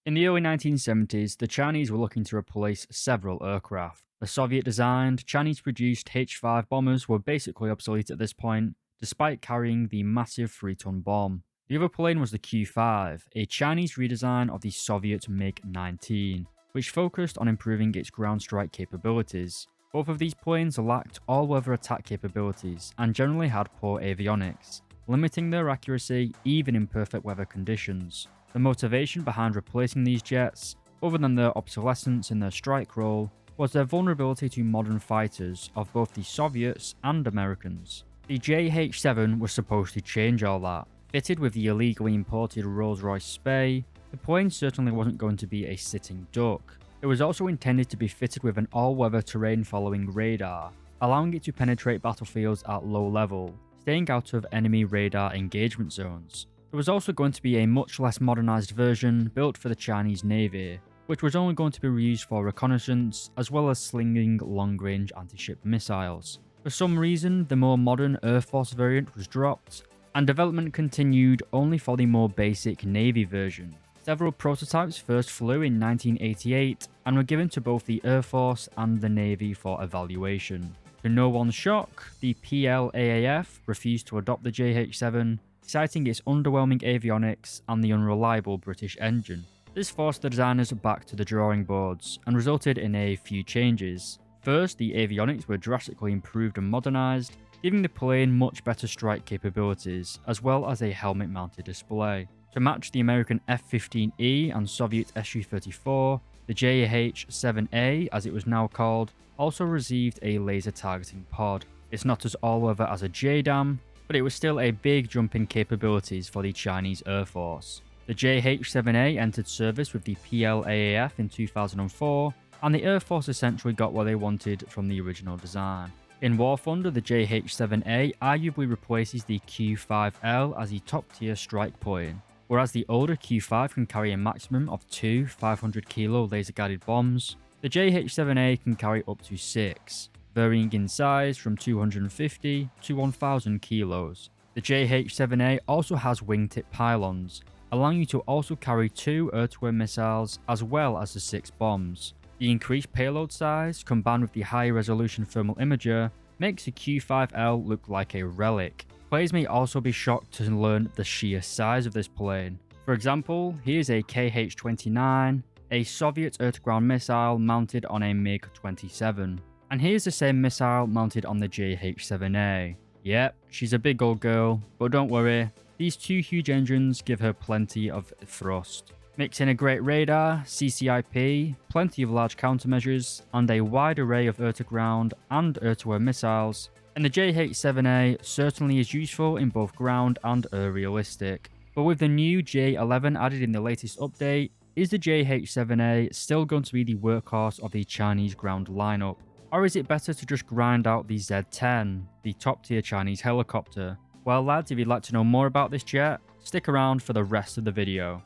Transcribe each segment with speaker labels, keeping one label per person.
Speaker 1: In the early 1970s, the Chinese were looking to replace several aircraft. The Soviet-designed, Chinese-produced H-5 bombers were basically obsolete at this point, despite carrying the massive 3-ton bomb. The other plane was the Q-5, a Chinese redesign of the Soviet MiG-19, which focused on improving its ground strike capabilities. Both of these planes lacked all-weather attack capabilities and generally had poor avionics, limiting their accuracy even in perfect weather conditions. The motivation behind replacing these jets, other than their obsolescence in their strike role, was their vulnerability to modern fighters of both the Soviets and Americans. The JH-7 was supposed to change all that. Fitted with the illegally imported Rolls-Royce Spey, the plane certainly wasn't going to be a sitting duck. It was also intended to be fitted with an all-weather terrain-following radar, allowing it to penetrate battlefields at low level, staying out of enemy radar engagement zones. There was also going to be a much less modernized version built for the Chinese Navy, which was only going to be reused for reconnaissance as well as slinging long-range anti-ship missiles. For some reason, the more modern Air Force variant was dropped, and development continued only for the more basic Navy version. Several prototypes first flew in 1988 and were given to both the Air Force and the Navy for evaluation. To no one's shock, the PLAAF refused to adopt the JH-7, citing its underwhelming avionics and the unreliable British engine. This forced the designers back to the drawing boards and resulted in a few changes. First, the avionics were drastically improved and modernised, giving the plane much better strike capabilities, as well as a helmet-mounted display. To match the American F-15E and Soviet Su-34, the JH-7A, as it was now called, also received a laser targeting pod. It's not as all-weather as a JDAM, but it was still a big jump in capabilities for the Chinese Air Force. The JH-7A entered service with the PLAAF in 2004, and the Air Force essentially got what they wanted from the original design. In War Thunder, the JH-7A arguably replaces the Q-5L as a top-tier strike plane, whereas the older Q-5 can carry a maximum of 2 500-kilo laser-guided bombs. The JH-7A can carry up to 6, varying in size from 250 to 1,000 kilos. The JH-7A also has wingtip pylons, allowing you to also carry 2 air-to-air missiles as well as the 6 bombs. The increased payload size, combined with the higher resolution thermal imager, makes the Q-5L look like a relic. Players may also be shocked to learn the sheer size of this plane. For example, here's a KH-29, a Soviet air-to-ground missile mounted on a MiG-27. And here's the same missile mounted on the JH-7A. Yep, she's a big old girl, but don't worry, these 2 huge engines give her plenty of thrust. Mix in a great radar, CCIP, plenty of large countermeasures, and a wide array of air-to-ground and air-to-air missiles, and the JH-7A certainly is useful in both ground and air realistic. But with the new J11 added in the latest update, is the JH-7A still going to be the workhorse of the Chinese ground lineup? Or is it better to just grind out the Z-10, the top-tier Chinese helicopter? Well lads, if you'd like to know more about this jet, stick around for the rest of the video.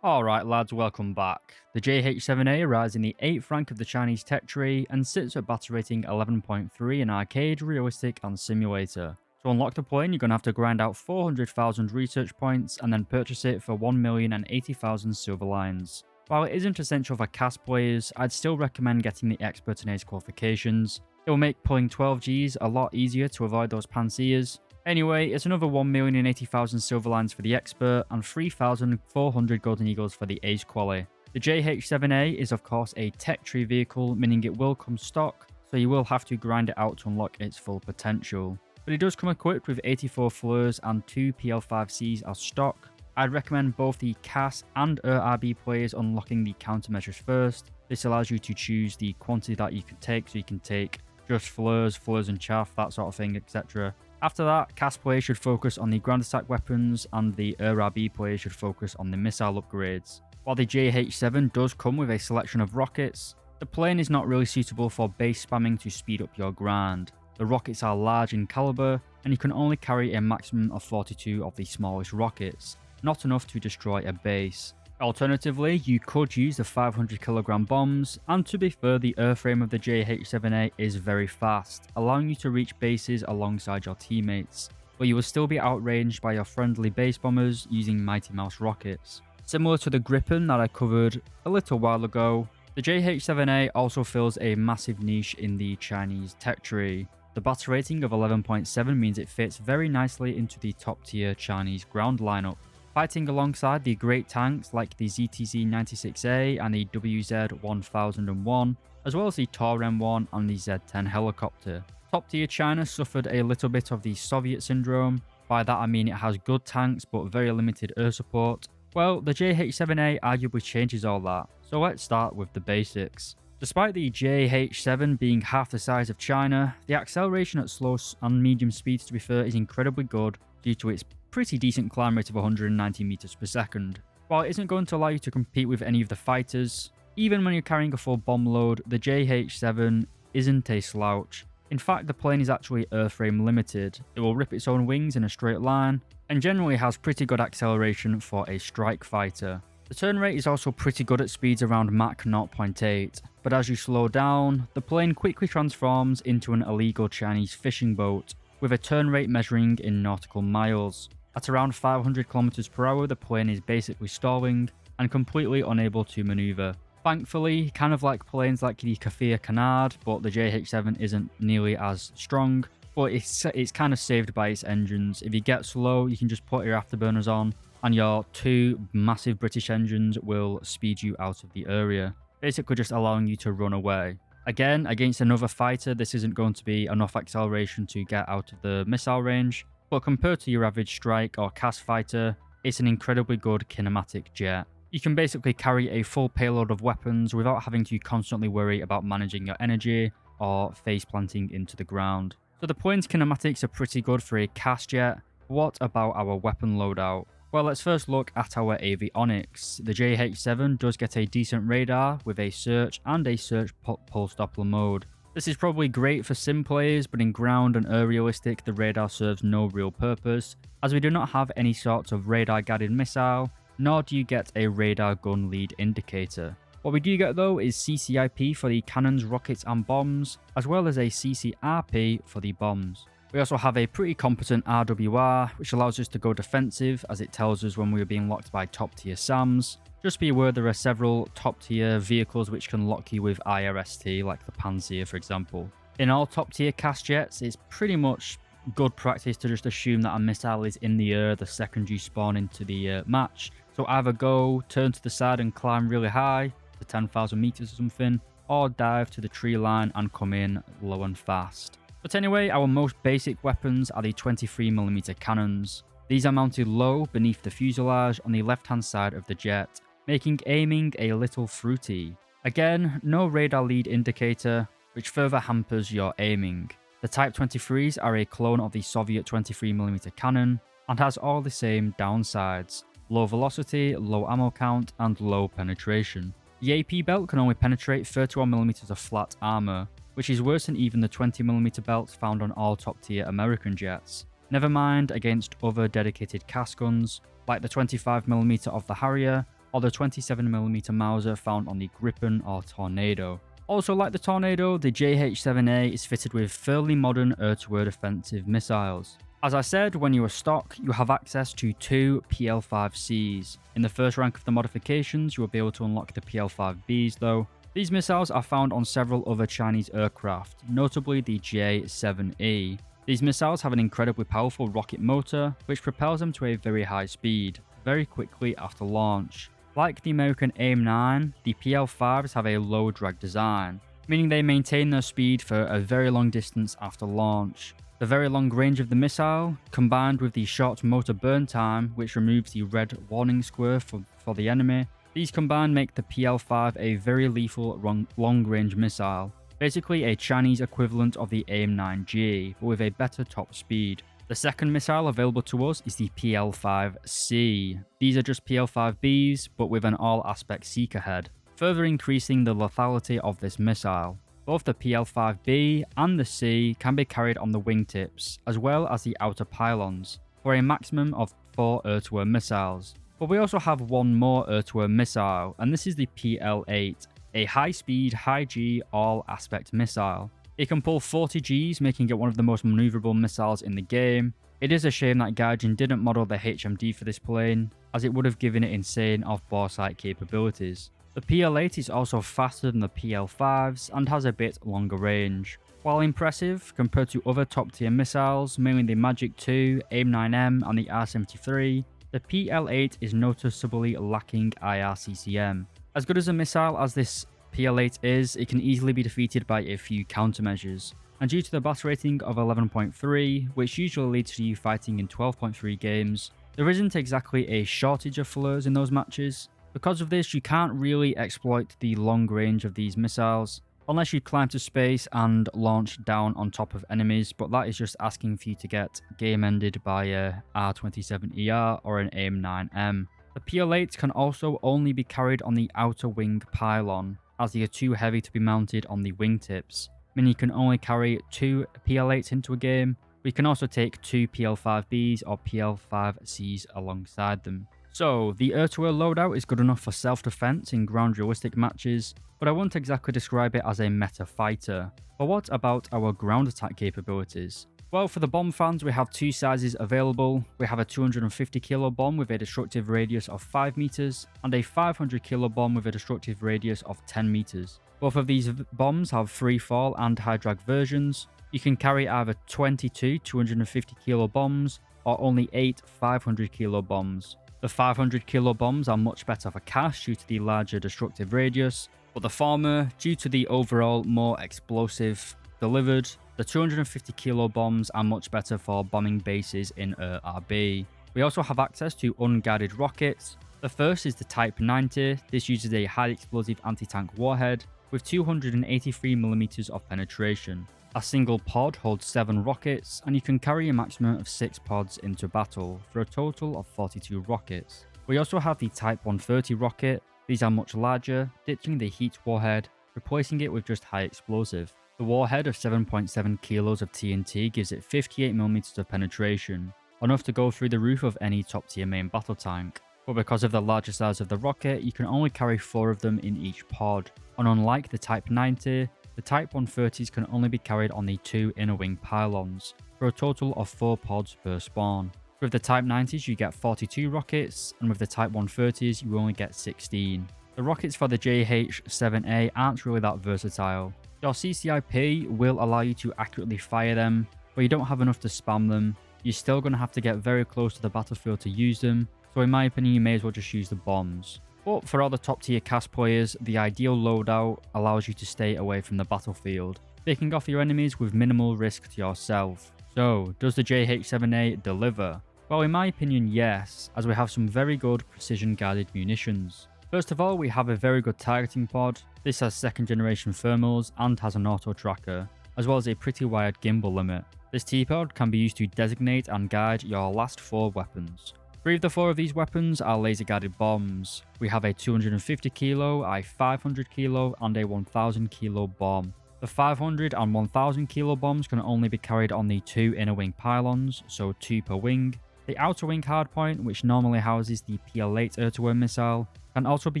Speaker 1: Alright lads, welcome back. The JH-7A arrives in the 8th rank of the Chinese tech tree and sits at battle rating 11.3 in arcade, realistic and simulator. To unlock the plane, you're going to have to grind out 400,000 research points and then purchase it for 1,080,000 silver lines. While it isn't essential for CAS players, I'd still recommend getting the expert and ace qualifications. It will make pulling 12Gs a lot easier to avoid those pansiers. Anyway, it's another 1,080,000 silver lines for the expert and 3,400 golden eagles for the ace quali. The JH-7A is of course a tech tree vehicle, meaning it will come stock, so you will have to grind it out to unlock its full potential. But it does come equipped with 84 flares and 2 PL5Cs as stock. I'd recommend both the CAS and RB players unlocking the countermeasures first. This allows you to choose the quantity that you can take, so you can take just flares and chaff, that sort of thing, etc. After that, CAS players should focus on the ground attack weapons and the RB players should focus on the missile upgrades. While the JH-7 does come with a selection of rockets, the plane is not really suitable for base spamming to speed up your grind. The rockets are large in caliber and you can only carry a maximum of 42 of the smallest rockets, not enough to destroy a base. Alternatively, you could use the 500kg bombs, and to be fair, the airframe of the JH-7A is very fast, allowing you to reach bases alongside your teammates, but you will still be outranged by your friendly base bombers using Mighty Mouse rockets. Similar to the Gripen that I covered a little while ago, the JH-7A also fills a massive niche in the Chinese tech tree. The battle rating of 11.7 means it fits very nicely into the top tier Chinese ground lineup, fighting alongside the great tanks like the ZTZ-96A and the WZ-1001, as well as the TAR M1 and the Z-10 helicopter. Top tier China suffered a little bit of the Soviet syndrome. By that I mean it has good tanks but very limited air support. Well, the JH-7A arguably changes all that, so let's start with the basics. Despite the JH-7 being half the size of China, the acceleration at slow and medium speeds, to be fair, is incredibly good due to its pretty decent climb rate of 190 meters per second. While it isn't going to allow you to compete with any of the fighters, even when you're carrying a full bomb load, the JH-7 isn't a slouch. In fact, the plane is actually airframe limited. It will rip its own wings in a straight line, and generally has pretty good acceleration for a strike fighter. The turn rate is also pretty good at speeds around Mach 0.8, but as you slow down, the plane quickly transforms into an illegal Chinese fishing boat, with a turn rate measuring in nautical miles. At around 500 km per hour, the plane is basically stalling and completely unable to maneuver. Thankfully, kind of like planes like the Kafir Canard, but the JH-7 isn't nearly as strong, but it's kind of saved by its engines. If you get slow, you can just put your afterburners on, and your two massive British engines will speed you out of the area, basically just allowing you to run away. Again, against another fighter, this isn't going to be enough acceleration to get out of the missile range, but compared to your average strike or CAS fighter, it's an incredibly good kinematic jet. You can basically carry a full payload of weapons without having to constantly worry about managing your energy or face planting into the ground. So the plane's kinematics are pretty good for a CAS jet. What about our weapon loadout? Well, let's first look at our avionics. The JH-7 does get a decent radar with a search and a search pulse Doppler mode. This is probably great for sim players, but in ground and aerialistic, the radar serves no real purpose, as we do not have any sorts of radar guided missile, nor do you get a radar gun lead indicator. What we do get though is CCIP for the cannons, rockets and bombs, as well as a CCRP for the bombs. We also have a pretty competent RWR, which allows us to go defensive, as it tells us when we are being locked by top tier SAMs. Just be aware there are several top tier vehicles which can lock you with IRST, like the Panzer for example. In all top tier CAS jets, it's pretty much good practice to just assume that a missile is in the air the second you spawn into the match. So either go, turn to the side and climb really high, to 10,000 meters or something, or dive to the tree line and come in low and fast. But anyway, our most basic weapons are the 23mm cannons. These are mounted low beneath the fuselage on the left hand side of the jet, making aiming a little fruity. Again, no radar lead indicator, which further hampers your aiming. The Type 23s are a clone of the Soviet 23mm cannon, and has all the same downsides: low velocity, low ammo count, and low penetration. The AP belt can only penetrate 31mm of flat armor, which is worse than even the 20mm belts found on all top tier American jets. Never mind against other dedicated CAS guns, like the 25mm of the Harrier, or the 27mm Mauser found on the Gripen or Tornado. Also, like the Tornado, the JH-7A is fitted with fairly modern air-to-air defensive missiles. As I said, when you are stock, you have access to two PL-5Cs. In the first rank of the modifications, you will be able to unlock the PL-5Bs though. These missiles are found on several other Chinese aircraft, notably the JH-7A. These missiles have an incredibly powerful rocket motor, which propels them to a very high speed, very quickly after launch. Like the American AIM-9, the PL-5s have a low drag design, meaning they maintain their speed for a very long distance after launch. The very long range of the missile, combined with the short motor burn time, which removes the red warning square for the enemy, these combined make the PL-5 a very lethal long-range missile, basically a Chinese equivalent of the AIM-9G, but with a better top speed. The second missile available to us is the PL-5C. These are just PL-5Bs, but with an all-aspect seeker head, further increasing the lethality of this missile. Both the PL-5B and the C can be carried on the wingtips, as well as the outer pylons, for a maximum of 4 air-to-air missiles. But we also have one more air-to-air missile, and this is the PL-8, a high-speed, high-G, all-aspect missile. It can pull 40 Gs, making it one of the most maneuverable missiles in the game. It is a shame that Gaijin didn't model the HMD for this plane, as it would have given it insane off-bore sight capabilities. The PL-8 is also faster than the PL-5s and has a bit longer range. While impressive compared to other top-tier missiles, mainly the Magic II, AIM-9M and the R-73, the PL-8 is noticeably lacking IRCCM. As good as a missile as this PL-8 is, it can easily be defeated by a few countermeasures. And due to the battle rating of 11.3, which usually leads to you fighting in 12.3 games, there isn't exactly a shortage of flaws in those matches. Because of this, you can't really exploit the long range of these missiles, unless you climb to space and launch down on top of enemies, but that is just asking for you to get game ended by a R-27ER or an AIM-9M. The PL-8 can also only be carried on the outer wing pylon, as they are too heavy to be mounted on the wingtips, meaning you can only carry 2 PL-8s into a game, but you can also take 2 PL-5Bs or PL-5Cs alongside them. So, the air-to-air loadout is good enough for self-defense in ground realistic matches, but I won't exactly describe it as a meta fighter. But what about our ground attack capabilities? Well, for the bomb fans, we have 2 sizes available. We have a 250 kilo bomb with a destructive radius of 5 meters, and a 500 kilo bomb with a destructive radius of 10 meters. Both of these bombs have free fall and high drag versions. You can carry either 22 250 kilo bombs or only 8 500 kilo bombs. The 500 kilo bombs are much better for cash due to the larger destructive radius, but the former, due to the overall more explosive delivered, the 250 kilo bombs are much better for bombing bases in RB. We also have access to unguided rockets. The first is the Type 90. This uses a high explosive anti-tank warhead with 283mm of penetration. A single pod holds 7 rockets, and you can carry a maximum of 6 pods into battle for a total of 42 rockets. We also have the Type 130 rocket. These are much larger, ditching the heat warhead, replacing it with just high explosive. The warhead of 7.7 kilos of TNT gives it 58mm of penetration, enough to go through the roof of any top tier main battle tank. But because of the larger size of the rocket, you can only carry 4 of them in each pod, and unlike the Type 90, the Type 130s can only be carried on the 2 inner wing pylons, for a total of 4 pods per spawn. With the Type 90s you get 42 rockets, and with the Type 130s you only get 16. The rockets for the JH-7A aren't really that versatile. Your CCIP will allow you to accurately fire them, but you don't have enough to spam them. You're still going to have to get very close to the battlefield to use them, so in my opinion you may as well just use the bombs. But for other top tier cast players, the ideal loadout allows you to stay away from the battlefield, picking off your enemies with minimal risk to yourself. So, does the JH-7A deliver? Well, in my opinion, yes, as we have some very good precision guided munitions. First of all, we have a very good targeting pod. This has 2nd generation thermals and has an auto tracker, as well as a pretty wide gimbal limit. This T-pod can be used to designate and guide your last 4 weapons. 3 of the 4 of these weapons are laser guided bombs. We have a 250 kilo, a 500 kilo and a 1000 kilo bomb. The 500 and 1000 kilo bombs can only be carried on the 2 inner wing pylons, so 2 per wing. The outer wing hardpoint, which normally houses the PL-8 air-to-air missile, can also be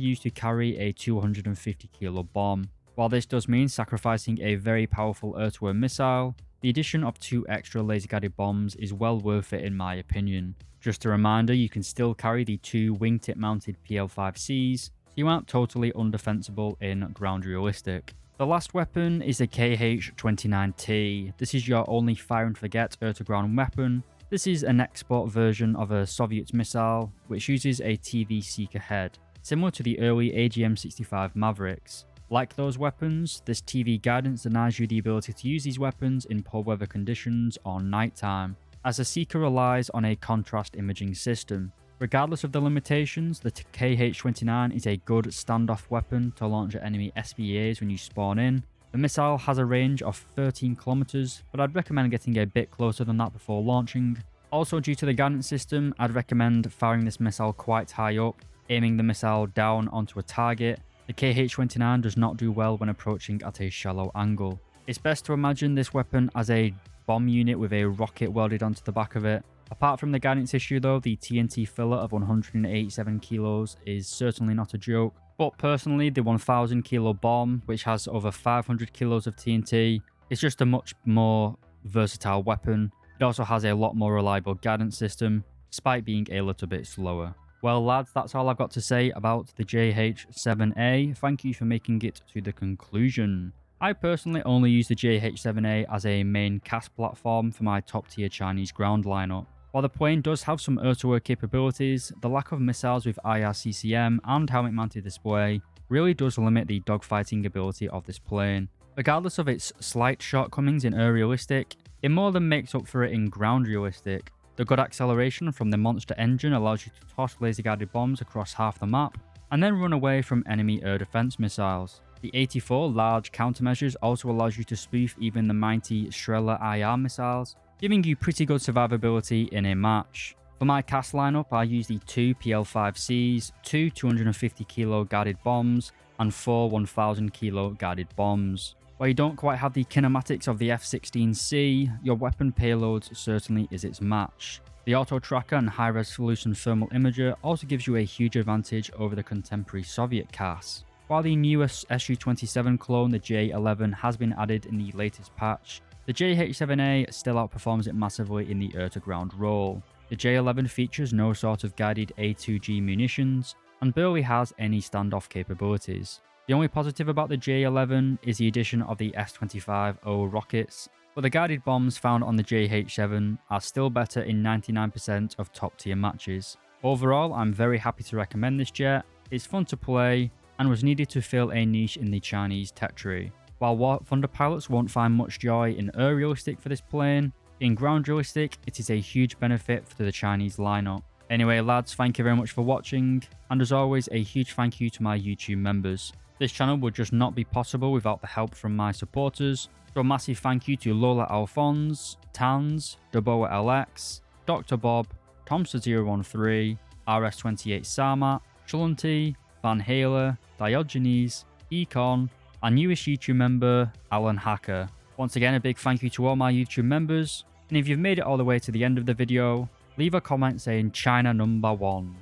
Speaker 1: used to carry a 250 kilo bomb. While this does mean sacrificing a very powerful air-to-air missile, the addition of 2 extra laser guided bombs is well worth it in my opinion. Just a reminder, you can still carry the 2 wingtip mounted PL-5Cs, so you aren't totally undefensible in ground realistic. The last weapon is the KH-29T. This is your only fire and forget air-to-ground weapon. This is an export version of a Soviet missile, which uses a TV seeker head, similar to the early AGM-65 Mavericks. Like those weapons, this TV guidance denies you the ability to use these weapons in poor weather conditions or nighttime, as the seeker relies on a contrast imaging system. Regardless of the limitations, the KH-29 is a good standoff weapon to launch at enemy SBAs when you spawn in. The missile has a range of 13 kilometers, but I'd recommend getting a bit closer than that before launching. Also, due to the guidance system, I'd recommend firing this missile quite high up, aiming the missile down onto a target. The KH-29 does not do well when approaching at a shallow angle. It's best to imagine this weapon as a bomb unit with a rocket welded onto the back of it. Apart from the guidance issue though, the TNT filler of 187 kilos is certainly not a joke. But personally, the 1000 kilo bomb, which has over 500 kilos of TNT, is just a much more versatile weapon. It also has a lot more reliable guidance system, despite being a little bit slower. Well lads, that's all I've got to say about the JH-7A. Thank you for making it to the conclusion. I personally only use the JH-7A as a main cast platform for my top tier Chinese ground lineup. While the plane does have some air-to-air capabilities, the lack of missiles with IRCCM and helmet mounted display really does limit the dogfighting ability of this plane. Regardless of its slight shortcomings in air realistic, it more than makes up for it in ground realistic. The good acceleration from the monster engine allows you to toss laser guided bombs across half the map, and then run away from enemy air defense missiles. The 84 large countermeasures also allows you to spoof even the mighty Strela IR missiles, giving you pretty good survivability in a match. For my cast lineup, I use the 2 PL5Cs, 2 250 kilo guided bombs, and 4 1000 kilo guided bombs. While you don't quite have the kinematics of the F-16C, your weapon payload certainly is its match. The auto tracker and high resolution thermal imager also gives you a huge advantage over the contemporary Soviet CAS. While the newest Su-27 clone, the J-11, has been added in the latest patch, the JH-7A still outperforms it massively in the air-to-ground role. The J-11 features no sort of guided A2G munitions, and barely has any standoff capabilities. The only positive about the J-11 is the addition of the S-25O rockets, but the guided bombs found on the JH-7 are still better in 99% of top tier matches. Overall, I'm very happy to recommend this jet. It's fun to play, and was needed to fill a niche in the Chinese tech tree. While War Thunder pilots won't find much joy in air realistic for this plane, in ground realistic it is a huge benefit for the Chinese lineup. Anyway lads, thank you very much for watching, and as always a huge thank you to my YouTube members. This channel would just not be possible without the help from my supporters, so a massive thank you to Lola Alphonse, Tans, Daboa LX, Dr. Bob, Tomster013, RS28 Sarmat, Chulunti, Van Halen, Diogenes, Econ, our newest YouTube member, Alan Hacker. Once again, a big thank you to all my YouTube members, and if you've made it all the way to the end of the video, leave a comment saying China #1.